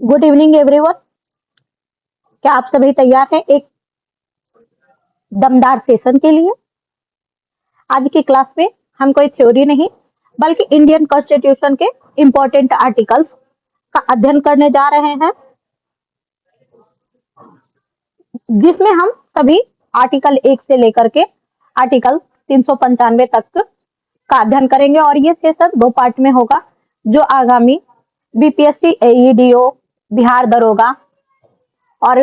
Good evening everyone. क्या आप सभी तैयार हैं एक दमदार सेशन के लिए? आज की क्लास में हम कोई थ्योरी नहीं बल्कि इंडियन कॉन्स्टिट्यूशन के इम्पोर्टेंट आर्टिकल्स का अध्ययन करने जा रहे हैं, जिसमें हम सभी आर्टिकल 1 से लेकर के आर्टिकल 395 तक का अध्ययन करेंगे। और ये सेशन 2 पार्ट में होगा, जो आगामी बीपीएससी, एईडीओ, बिहार दरोगा और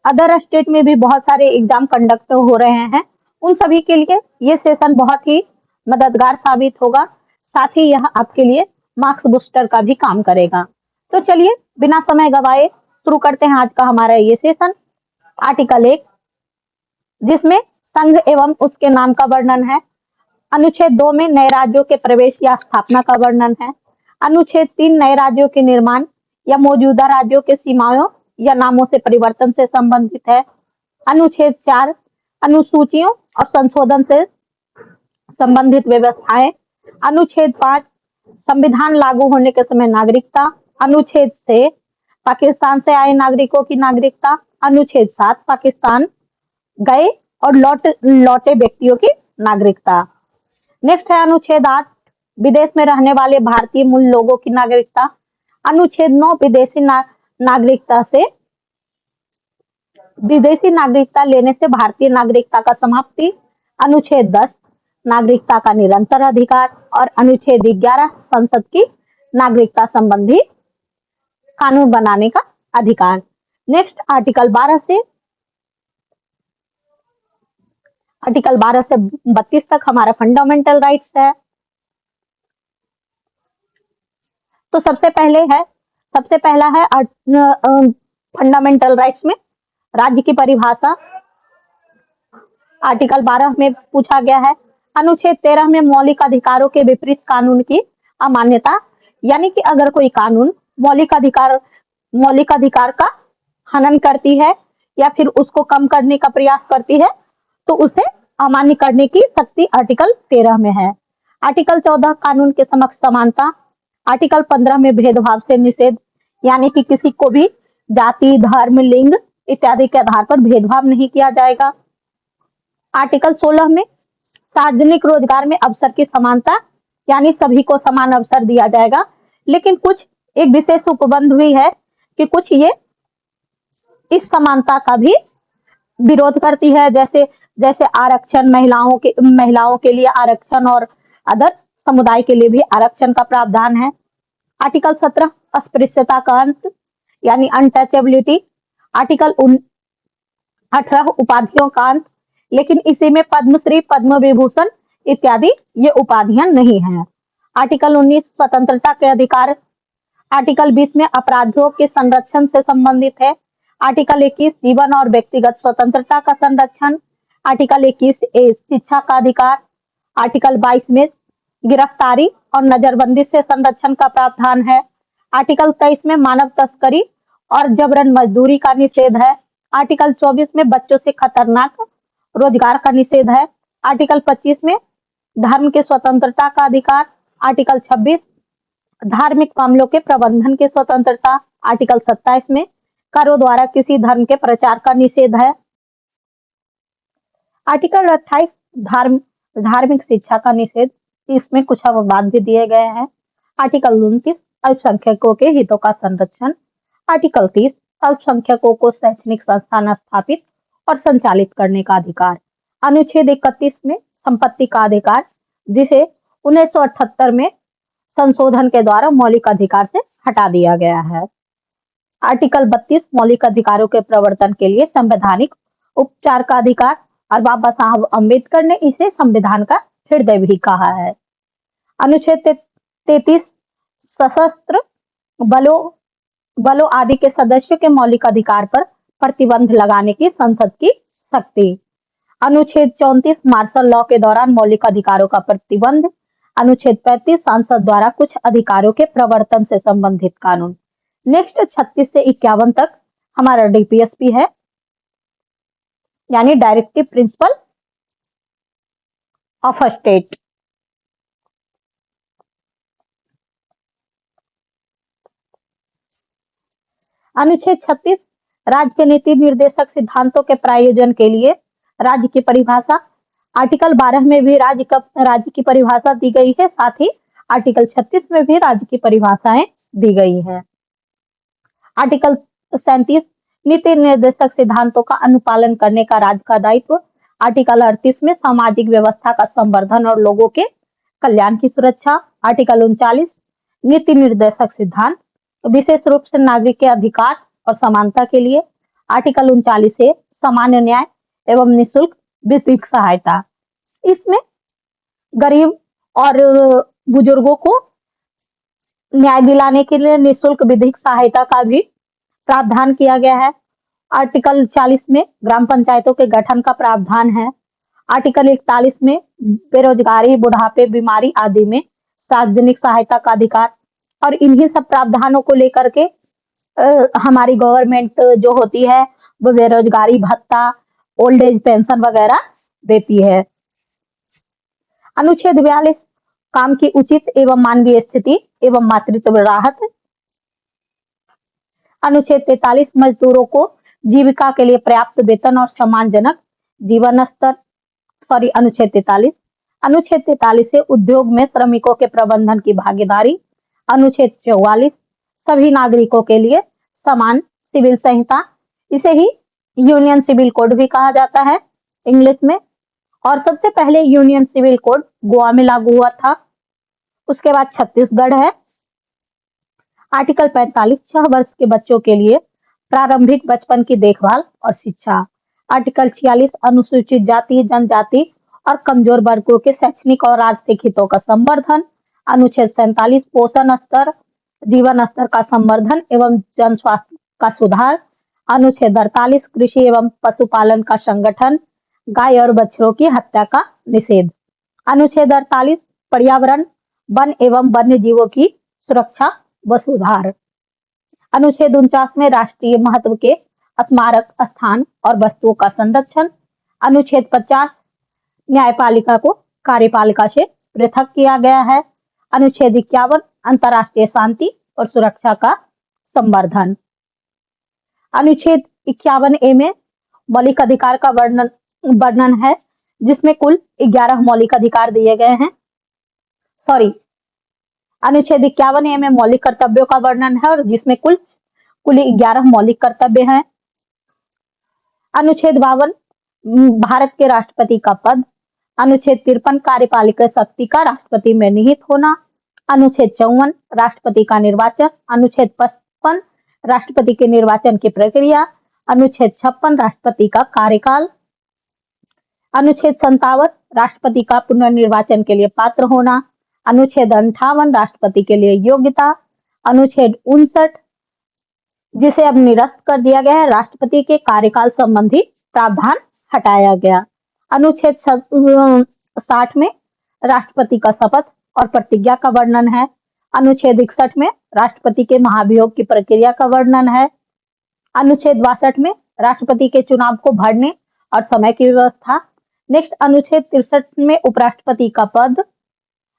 अदर स्टेट में भी बहुत सारे एग्जाम कंडक्ट हो रहे हैं, उन सभी के लिए ये सेशन बहुत ही मददगार साबित होगा। साथ ही यह आपके लिए मार्क्स बूस्टर का भी काम करेगा। तो चलिए बिना समय गवाए शुरू करते हैं आज का हमारा ये सेशन। आर्टिकल 1, जिसमें संघ एवं उसके नाम का वर्णन है। अनुच्छेद 2 में नए राज्यों के प्रवेश या स्थापना का वर्णन है। अनुच्छेद 3 नए राज्यों के निर्माण या मौजूदा राज्यों के सीमाओं या नामों से परिवर्तन से संबंधित है। अनुच्छेद 4 अनुसूचियों और संशोधन से संबंधित व्यवस्थाएं। अनुच्छेद 5 संविधान लागू होने के समय नागरिकता। अनुच्छेद 6 पाकिस्तान से आए नागरिकों की नागरिकता। अनुच्छेद 7 पाकिस्तान गए और लौटे व्यक्तियों की नागरिकता। नेक्स्ट है अनुच्छेद 8 विदेश में रहने वाले भारतीय मूल लोगों की नागरिकता। अनुच्छेद 9 विदेशी नागरिकता लेने से भारतीय नागरिकता का समाप्ति। अनुच्छेद 10 नागरिकता का निरंतर अधिकार। और अनुच्छेद 11 संसद की नागरिकता संबंधी कानून बनाने का अधिकार। नेक्स्ट आर्टिकल 12 से 32 तक हमारा फंडामेंटल राइट्स है। तो सबसे पहला है फंडामेंटल राइट्स में राज्य की परिभाषा। आर्टिकल 12 में पूछा गया है, अनुच्छेद 13 में मौलिक अधिकारों के विपरीत कानून की अमान्यता, यानी कि अगर कोई कानून मौलिक अधिकार का हनन करती है या फिर उसको कम करने का प्रयास करती है तो उसे अमान्य करने की शक्ति आर्टिकल 13 में है। आर्टिकल 14 कानून के समक्ष समानता। आर्टिकल 15 में भेदभाव से निषेध, यानी कि किसी को भी जाति, धर्म, लिंग इत्यादि के आधार पर भेदभाव नहीं किया जाएगा। आर्टिकल 16 में सार्वजनिक रोजगार में अवसर की समानता, यानी सभी को समान अवसर दिया जाएगा। लेकिन कुछ एक विशेष उपबंध हुई है कि कुछ ये इस समानता का भी विरोध करती है, जैसे जैसे आरक्षण, महिलाओं के लिए आरक्षण और अदर समुदाय के लिए भी आरक्षण का प्रावधान है। आर्टिकल 17 अस्पृश्यता का अंत, यानी अनटचेबिलिटी। आर्टिकल 18 उपाधियों का अंत, लेकिन इसी में पद्मश्री, पद्म विभूषण इत्यादि ये उपाधियां नहीं हैं। आर्टिकल 19 स्वतंत्रता के अधिकार। आर्टिकल 20 में अपराधियों के संरक्षण से संबंधित है। आर्टिकल 21 जीवन और व्यक्तिगत स्वतंत्रता का संरक्षण। आर्टिकल 21 शिक्षा का अधिकार। आर्टिकल 22 में गिरफ्तारी और नजरबंदी से संरक्षण का प्रावधान है। आर्टिकल 23 में मानव तस्करी और जबरन मजदूरी का निषेध है। आर्टिकल 24 में बच्चों से खतरनाक रोजगार का निषेध है। आर्टिकल 25 में धर्म के स्वतंत्रता का अधिकार। आर्टिकल 26 धार्मिक मामलों के प्रबंधन की स्वतंत्रता। आर्टिकल 27 में करों द्वारा किसी धर्म के प्रचार का निषेध है। आर्टिकल 28 धार्मिक शिक्षा का निषेध, इसमें कुछ अपवाद भी दिए गए हैं। आर्टिकल 29 अल्पसंख्यकों के हितों का संरक्षण। आर्टिकल 30 अल्पसंख्यकों को शैक्षणिक संस्थान स्थापित और संचालित करने का अधिकार। अनुच्छेद 31 में संपत्ति का अधिकार, जिसे 1978 में संशोधन के द्वारा मौलिक अधिकार से हटा दिया गया है। आर्टिकल 32 मौलिक अधिकारों के प्रवर्तन के लिए संवैधानिक उपचार का अधिकार, और बाबा साहब अम्बेडकर ने इसे संविधान का हृदय भी कहा है। अनुच्छेद 33 सशस्त्र बलों आदि के सदस्यों के मौलिक अधिकार पर प्रतिबंध लगाने की संसद की शक्ति। अनुच्छेद 34 मार्शल लॉ के दौरान मौलिक अधिकारों का प्रतिबंध। अनुच्छेद 35 सांसद द्वारा कुछ अधिकारों के प्रवर्तन से संबंधित कानून। नेक्स्ट 36 से 51 तक हमारा डीपीएसपी है, यानी directive principle of a state. अनुच्छेद 36 राज्य के नीति निर्देशक सिद्धांतों के प्रायोजन के लिए राज्य की परिभाषा। आर्टिकल 12 में भी राज्य की परिभाषा दी गई है, साथ ही आर्टिकल 36 में भी राज्य की परिभाषाएं दी गई हैं। आर्टिकल 37 नीति निर्देशक सिद्धांतों का अनुपालन करने का राज्य का दायित्व। आर्टिकल 38 में सामाजिक व्यवस्था का संवर्धन और लोगों के कल्याण की सुरक्षा। आर्टिकल 39 नीति निर्देशक सिद्धांत विशेष रूप से नागरिक के अधिकार और समानता के लिए। आर्टिकल 39 से सामान्य न्याय एवं निःशुल्क वित्तीय सहायता। इसमें गरीब और बुजुर्गों को न्याय दिलाने के लिए निःशुल्क विधिक सहायता का भी प्रावधान किया गया है। आर्टिकल 40 में ग्राम पंचायतों के गठन का प्रावधान है। आर्टिकल 41 में बेरोजगारी, बुढ़ापे, बीमारी आदि में सार्वजनिक सहायता का अधिकार। और इन्हीं सब प्रावधानों को लेकर के हमारी गवर्नमेंट जो होती है वो बेरोजगारी भत्ता, ओल्ड एज पेंशन वगैरह देती है। अनुच्छेद 42 काम की उचित एवं मानवीय स्थिति एवं मातृत्व राहत। अनुच्छेद 43 मजदूरों को जीविका के लिए पर्याप्त वेतन और सम्मानजनक जीवन स्तर। अनुच्छेद 43। अनुच्छेद 43 से उद्योग में श्रमिकों के प्रबंधन की भागीदारी। अनुच्छेद 44 सभी नागरिकों के लिए समान सिविल संहिता, इसे ही यूनियन सिविल कोड भी कहा जाता है इंग्लिश में। और सबसे पहले यूनियन सिविल कोड गोवा में लागू हुआ था, उसके बाद छत्तीसगढ़ है। आर्टिकल 45 6 वर्ष के बच्चों के लिए प्रारंभिक बचपन की देखभाल और शिक्षा। आर्टिकल 46 अनुसूचित जाति, जनजाति और कमजोर वर्गों के शैक्षणिक और आर्थिक हितों का संवर्धन। अनुच्छेद 47 पोषण स्तर, जीवन स्तर का संवर्धन एवं जन स्वास्थ्य का सुधार। अनुच्छेद 48 कृषि एवं पशुपालन का संगठन, गाय और बछड़ों की हत्या का निषेध। अनुच्छेद 48 पर्यावरण, वन एवं वन्य जीवों की सुरक्षा व सुधार। अनुच्छेद 49 में राष्ट्रीय महत्व के स्मारक स्थान और वस्तुओं का संरक्षण। अनुच्छेद 50 न्यायपालिका को कार्यपालिका से पृथक किया गया है। अनुच्छेद 51 अंतर्राष्ट्रीय शांति और सुरक्षा का संवर्धन। अनुच्छेद 51A में मौलिक अधिकार का वर्णन है, जिसमें कुल 11 मौलिक अधिकार दिए गए हैं। अनुच्छेद 51A में मौलिक कर्तव्यों का वर्णन है और जिसमें कुल 11 मौलिक कर्तव्य हैं। अनुच्छेद 52 भारत के राष्ट्रपति का पद। अनुच्छेद 53 कार्यपालिका शक्ति का राष्ट्रपति में निहित होना। अनुच्छेद 54 राष्ट्रपति का निर्वाचन। अनुच्छेद 55 राष्ट्रपति के निर्वाचन की प्रक्रिया। अनुच्छेद 56 राष्ट्रपति का कार्यकाल। अनुच्छेद 57 राष्ट्रपति का पुनर्निर्वाचन के लिए पात्र होना। अनुच्छेद 58 राष्ट्रपति के लिए योग्यता। अनुच्छेद 59 जिसे अब निरस्त कर दिया गया है, राष्ट्रपति के कार्यकाल संबंधी प्रावधान हटाया गया। अनुच्छेद 60 में राष्ट्रपति का शपथ और प्रतिज्ञा का वर्णन है। अनुच्छेद 61 में राष्ट्रपति के महाभियोग की प्रक्रिया का वर्णन है। अनुच्छेद 62 में राष्ट्रपति के चुनाव को भरने और समय की व्यवस्था। नेक्स्ट अनुच्छेद 63 में उपराष्ट्रपति का पद।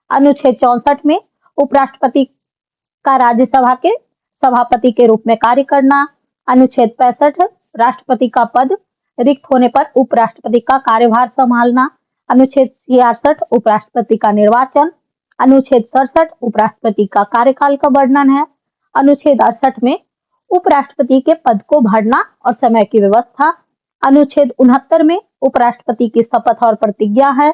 अनुच्छेद 64 में उपराष्ट्रपति का राज्यसभा के सभापति के रूप में कार्य करना। अनुच्छेद 65 राष्ट्रपति का पद रिक्त होने पर उपराष्ट्रपति का कार्यभार संभालना। अनुच्छेद 66 उपराष्ट्रपति का निर्वाचन। अनुच्छेद 67 उपराष्ट्रपति का कार्यकाल का वर्णन है। अनुच्छेद 68 में उपराष्ट्रपति के पद को भरना और समय की व्यवस्था। अनुच्छेद 69 में उपराष्ट्रपति की शपथ और प्रतिज्ञा है।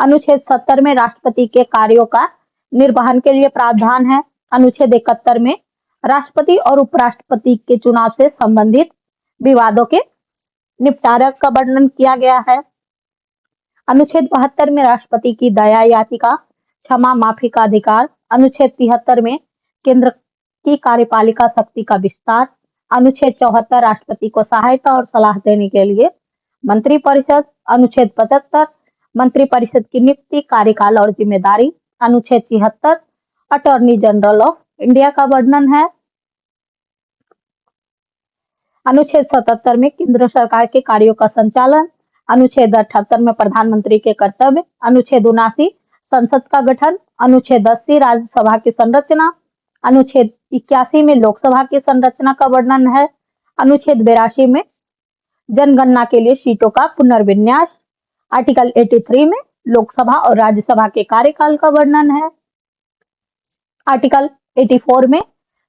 अनुच्छेद 70 में राष्ट्रपति के कार्यों का निर्वहन के लिए प्रावधान है। अनुच्छेद 71 में राष्ट्रपति और उपराष्ट्रपति के चुनाव से संबंधित विवादों के निपटारा का वर्णन किया गया है। अनुच्छेद 72 में राष्ट्रपति की दया याचिका, क्षमा माफी का अधिकार। अनुच्छेद 73 में केंद्र की कार्यपालिका शक्ति का विस्तार। अनुच्छेद 74 राष्ट्रपति को सहायता और सलाह देने के लिए मंत्रिपरिषद। अनुच्छेद 75 मंत्रिपरिषद की नियुक्ति, कार्यकाल और जिम्मेदारी। अनुच्छेद 76 अटॉर्नी जनरल ऑफ इंडिया का वर्णन है। अनुच्छेद 77 में केंद्र सरकार के कार्यों का संचालन। अनुच्छेद 78 में प्रधानमंत्री के कर्तव्य। अनुच्छेद 79 संसद का गठन। अनुच्छेद 80 राज्यसभा की संरचना। अनुच्छेद 81 में लोकसभा की संरचना का वर्णन है। अनुच्छेद 82 में जनगणना के लिए सीटों का पुनर्विन्यास। आर्टिकल 83 में लोकसभा और राज्यसभा के कार्यकाल का वर्णन है। आर्टिकल 84 में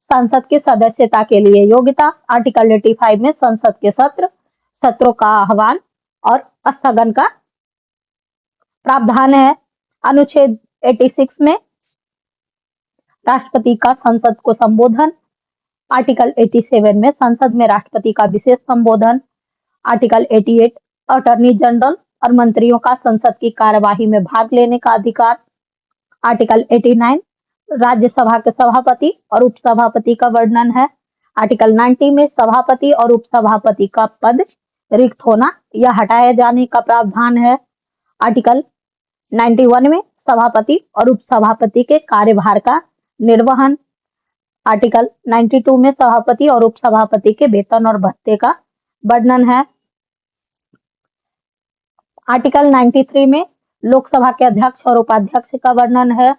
संसद की सदस्यता के लिए योग्यता। आर्टिकल 85 में संसद के सत्रों का आह्वान और स्थगन का प्रावधान है। अनुच्छेद 86 में राष्ट्रपति का संसद को संबोधन। आर्टिकल 87 में संसद में राष्ट्रपति का विशेष संबोधन। आर्टिकल 88 अटॉर्नी जनरल और मंत्रियों का संसद की कार्यवाही में भाग लेने का अधिकार। आर्टिकल 89 राज्यसभा के सभापति और उपसभापति का वर्णन है। आर्टिकल 90 में सभापति और उपसभापति का पद रिक्त होना या हटाए जाने का प्रावधान है। आर्टिकल 91 में सभापति और उपसभापति के कार्यभार का निर्वहन। आर्टिकल 92 में सभापति और उपसभापति के वेतन और भत्ते का वर्णन है। आर्टिकल 93 में लोकसभा के अध्यक्ष और उपाध्यक्ष का वर्णन है।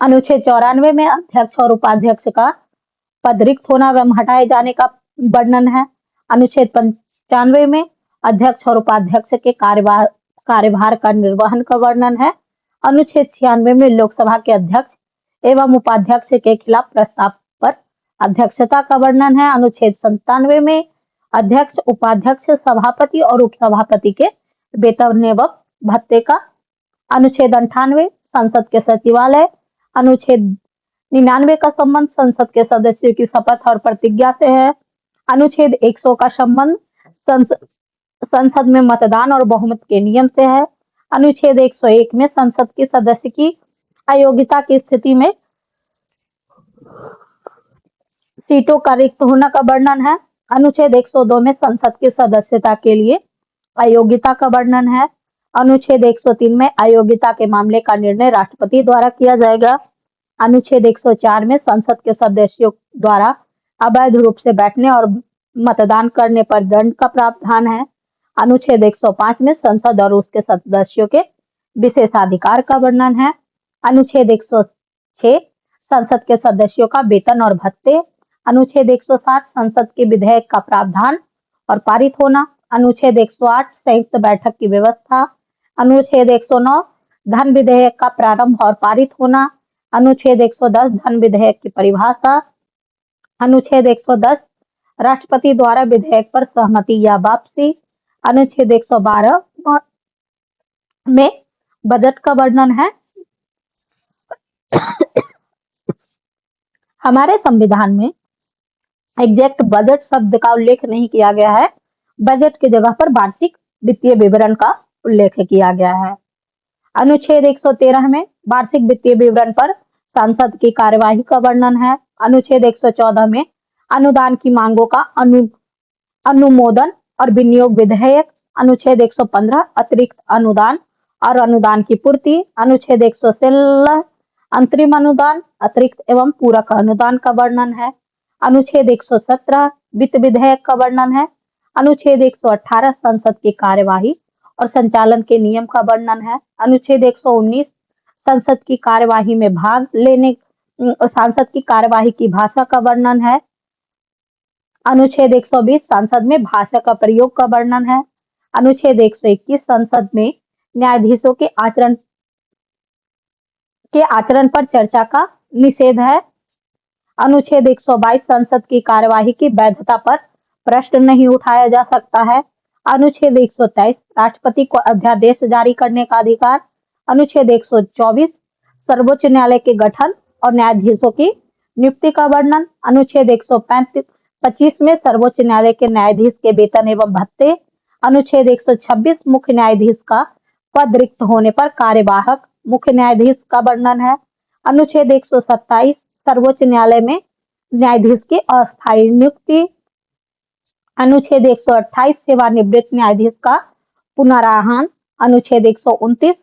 अनुच्छेद 94 में अध्यक्ष और उपाध्यक्ष का पद रिक्त होना एवं हटाए जाने का वर्णन है। अनुच्छेद 95 में अध्यक्ष और उपाध्यक्ष के कार्यभार का निर्वहन का वर्णन है। अनुच्छेद 96 में लोकसभा के अध्यक्ष एवं उपाध्यक्ष के खिलाफ प्रस्ताव पर अध्यक्षता का वर्णन है। अनुच्छेद 97 में अध्यक्ष, उपाध्यक्ष, सभापति और उपसभापति के वेतन एवं भत्ते का। अनुच्छेद 98 संसद के सचिवालय। अनुच्छेद 99 का संबंध संसद के सदस्यों की शपथ और प्रतिज्ञा से है। अनुच्छेद 100 का संबंध संसद में मतदान और बहुमत के नियम से है। अनुच्छेद 101 में संसद के सदस्य की अयोग्यता की स्थिति में सीटों का रिक्त होने का वर्णन है। अनुच्छेद 102 में संसद की सदस्यता के लिए अयोग्यता का वर्णन है। अनुच्छेद 103 में अयोग्यता के मामले का निर्णय राष्ट्रपति द्वारा किया जाएगा। अनुच्छेद 104 में संसद के सदस्यों द्वारा अवैध रूप से बैठने और मतदान करने पर दंड का प्रावधान है। अनुच्छेद 105 में संसद और उसके सदस्यों के विशेषाधिकार का वर्णन है। अनुच्छेद 106 संसद के सदस्यों का वेतन और भत्ते। अनुच्छेद 107 संसद के विधेयक का प्रावधान और पारित होना। अनुच्छेद 108 संयुक्त बैठक की व्यवस्था। अनुच्छेद 109 धन विधेयक का प्रारंभ और पारित होना। अनुच्छेद 110 धन विधेयक की परिभाषा। अनुच्छेद 110 राष्ट्रपति द्वारा विधेयक पर सहमति या वापसी। अनुच्छेद 112 में बजट का वर्णन है। हमारे संविधान में एग्जैक्ट बजट शब्द का उल्लेख नहीं किया गया है। बजट की जगह पर वार्षिक वित्तीय विवरण का उल्लेख किया गया है। अनुच्छेद 113 में वार्षिक वित्तीय विवरण पर संसद की कार्यवाही का वर्णन है। अनुच्छेद 114 में अनुदान की मांगों का अनुमोदन और विनियोग विधेयक। अनुच्छेद 115 अतिरिक्त अनुदान और अनुदान की पूर्ति। अनुच्छेद 116 अंतरिम अनुदान, अतिरिक्त एवं पूरक अनुदान का वर्णन है। अनुच्छेद 117 वित्त विधेयक का वर्णन है। अनुच्छेद 118 संसद की कार्यवाही और संचालन के नियम का वर्णन है। अनुच्छेद 119 संसद की कार्यवाही में भाग लेने सांसद की कार्यवाही की भाषा का वर्णन है। अनुच्छेद 120 संसद में भाषा का प्रयोग का वर्णन है। अनुच्छेद 121 संसद में न्यायाधीशों के आचरण पर चर्चा का निषेध है। अनुच्छेद 122 संसद की कार्यवाही की वैधता पर प्रश्न नहीं उठाया जा सकता है। अनुच्छेद 123 राष्ट्रपति को अध्यादेश जारी करने का अधिकार। अनुच्छेद 124 सर्वोच्च न्यायालय के गठन और न्यायाधीशों की नियुक्ति का वर्णन। अनुच्छेद 125 में सर्वोच्च न्यायालय के न्यायाधीश के वेतन एवं भत्ते। अनुच्छेद 126 मुख्य न्यायाधीश का पद रिक्त होने पर कार्यवाहक मुख्य न्यायाधीश का वर्णन है। अनुच्छेद 127 सर्वोच्च न्यायालय में न्यायाधीश की अस्थायी नियुक्ति। अनुच्छेद 128 सेवानिवृत्त न्यायाधीश का पुनराहन। अनुच्छेद 129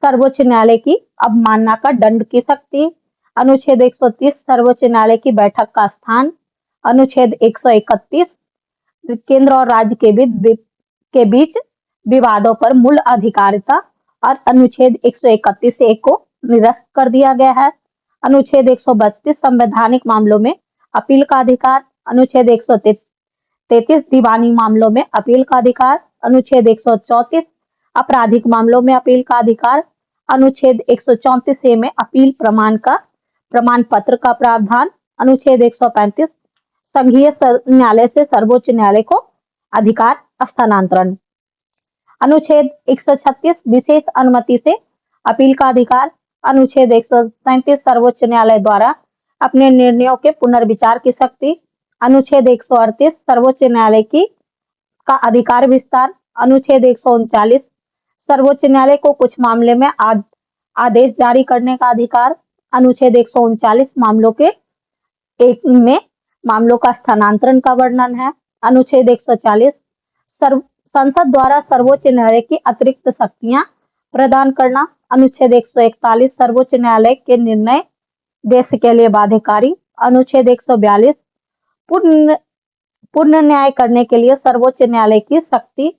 सर्वोच्च न्यायालय की अवमानना का दंड की शक्ति। अनुच्छेद 130 सर्वोच्च न्यायालय की बैठक का स्थान। अनुच्छेद 131 केंद्र और राज्य के बीच विवादों पर मूल अधिकारिता और अनुच्छेद 131 ए को निरस्त कर दिया गया है। अनुच्छेद 132 संवैधानिक मामलों में अपील का अधिकार, अनुच्छेद 133 दीवानी मामलों में अपील का अधिकार, अनुच्छेद 134 आपराधिक मामलों में अपील का अधिकार, अनुच्छेद 134 ए में अपील प्रमाण पत्र का प्रावधान, अनुच्छेद 135 संघीय न्यायालय से सर्वोच्च न्यायालय को अधिकार हस्तांतरण, अनुच्छेद 136 विशेष अनुमति से अपील का अधिकार, अनुच्छेद 137 सर्वोच्च न्यायालय द्वारा अपने निर्णयों के पुनर्विचार की शक्ति, अनुच्छेद 138 सर्वोच्च न्यायालय की का अधिकार विस्तार, अनुच्छेद 139 सर्वोच्च न्यायालय को कुछ मामले में आदेश जारी करने का अधिकार, अनुच्छेद 139 मामलों का स्थानांतरण का वर्णन है, अनुच्छेद 140 संसद द्वारा सर्वोच्च न्यायालय की अतिरिक्त शक्तियां प्रदान करना, अनुच्छेद 141 सर्वोच्च न्यायालय के निर्णय देश के लिए बाध्यकारी, अनुच्छेद 142 पूर्ण न्याय करने के लिए सर्वोच्च न्यायालय की शक्ति,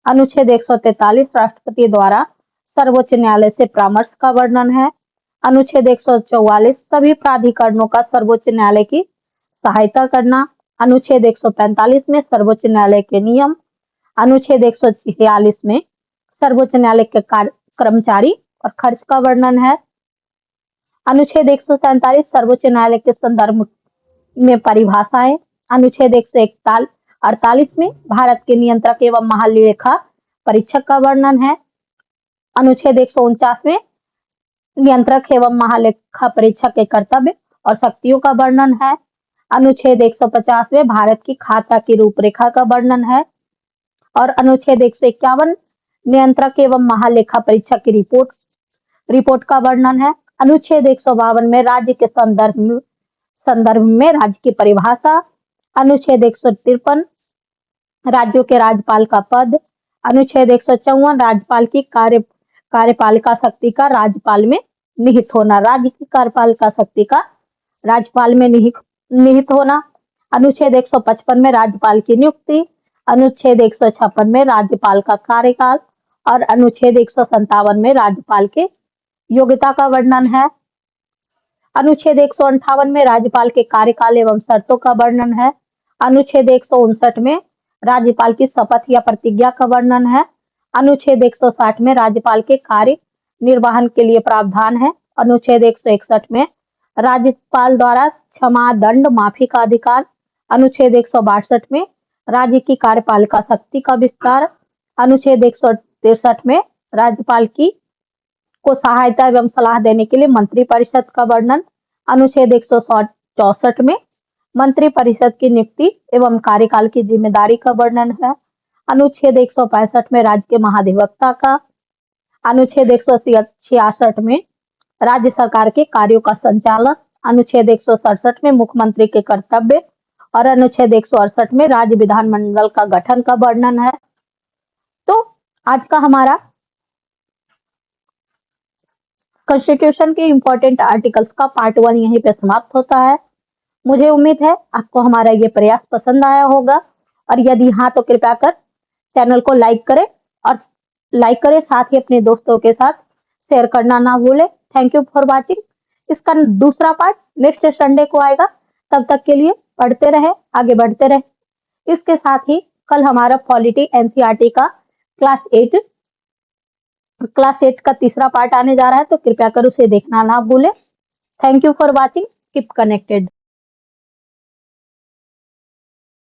अनुच्छेद 143 राष्ट्रपति द्वारा सर्वोच्च न्यायालय से परामर्श का वर्णन है, अनुच्छेद 144 सभी प्राधिकरणों का सर्वोच्च न्यायालय की सहायता करना, अनुच्छेद 145 में सर्वोच्च न्यायालय के नियम, अनुच्छेद 146 में सर्वोच्च न्यायालय के कर्मचारी और खर्च का वर्णन है, अनुच्छेद 147 सर्वोच्च न्यायालय के संदर्भ में परिभाषाएं, अनुच्छेद 148 में भारत के नियंत्रक एवं महालेखा परीक्षक का वर्णन है, अनुच्छेद 149 में नियंत्रक एवं महालेखा परीक्षक के कर्तव्य और शक्तियों का वर्णन है, अनुच्छेद 150 में भारत की खाता की रूपरेखा का वर्णन है और अनुच्छेद 151 नियंत्रक एवं महालेखा परीक्षक की रिपोर्ट का वर्णन है, अनुच्छेद 152 में राज्य के संदर्भ में राज्य की परिभाषा, अनुच्छेद 153 राज्यों के राज्यपाल का पद, अनुच्छेद 154 राज्यपाल की कार्यपालिका शक्ति का राज्यपाल में निहित होना, राज्य की कार्यपालिका शक्ति का राज्यपाल में निहित होना, अनुच्छेद 155 में राज्यपाल की नियुक्ति, अनुच्छेद 156 में राज्यपाल का कार्यकाल और अनुच्छेद 157 में राज्यपाल के योग्यता का वर्णन है, अनुच्छेद 158 में राज्यपाल के कार्यकाल एवं शर्तों का वर्णन है, अनुच्छेद 159 में राज्यपाल की शपथ या प्रतिज्ञा का वर्णन है, अनुच्छेद 160 में राज्यपाल के कार्य निर्वहन के लिए प्रावधान है, अनुच्छेद 161 में राज्यपाल द्वारा क्षमा दंड माफी का अधिकार, अनुच्छेद 162 में राज्य की कार्यपालिका शक्ति का विस्तार, अनुच्छेद 163 में राज्यपाल को सहायता एवं सलाह देने के लिए मंत्रिपरिषद का वर्णन, अनुच्छेद 164 में मंत्रिपरिषद की नियुक्ति एवं कार्यकाल की जिम्मेदारी का वर्णन है, अनुच्छेद 165 में राज्य के महाधिवक्ता का, अनुच्छेद 166 में राज्य सरकार के कार्यों का संचालन, अनुच्छेद 167 में मुख्यमंत्री के कर्तव्य और अनुच्छेद 168 में राज्य विधानमंडल का गठन का वर्णन है। तो आज का हमारा कॉन्स्टिट्यूशन के इंपॉर्टेंट आर्टिकल्स का पार्ट 1 यहीं पे समाप्त होता है। मुझे उम्मीद है आपको हमारा ये प्रयास पसंद आया होगा और यदि हाँ तो कृपया कर चैनल को लाइक करें साथ ही अपने दोस्तों के साथ शेयर करना ना भूलें। Thank you for watching. इसका दूसरा पार्ट नेक्स्ट संडे को आएगा। तब तक के लिए पढ़ते रहे, आगे बढ़ते रहे। इसके साथ ही कल हमारा पॉलिटी एनसीईआरटी का क्लास 8 का तीसरा पार्ट आने जा रहा है, तो कृपया कर उसे देखना ना भूलें। Thank you for watching. Keep connected.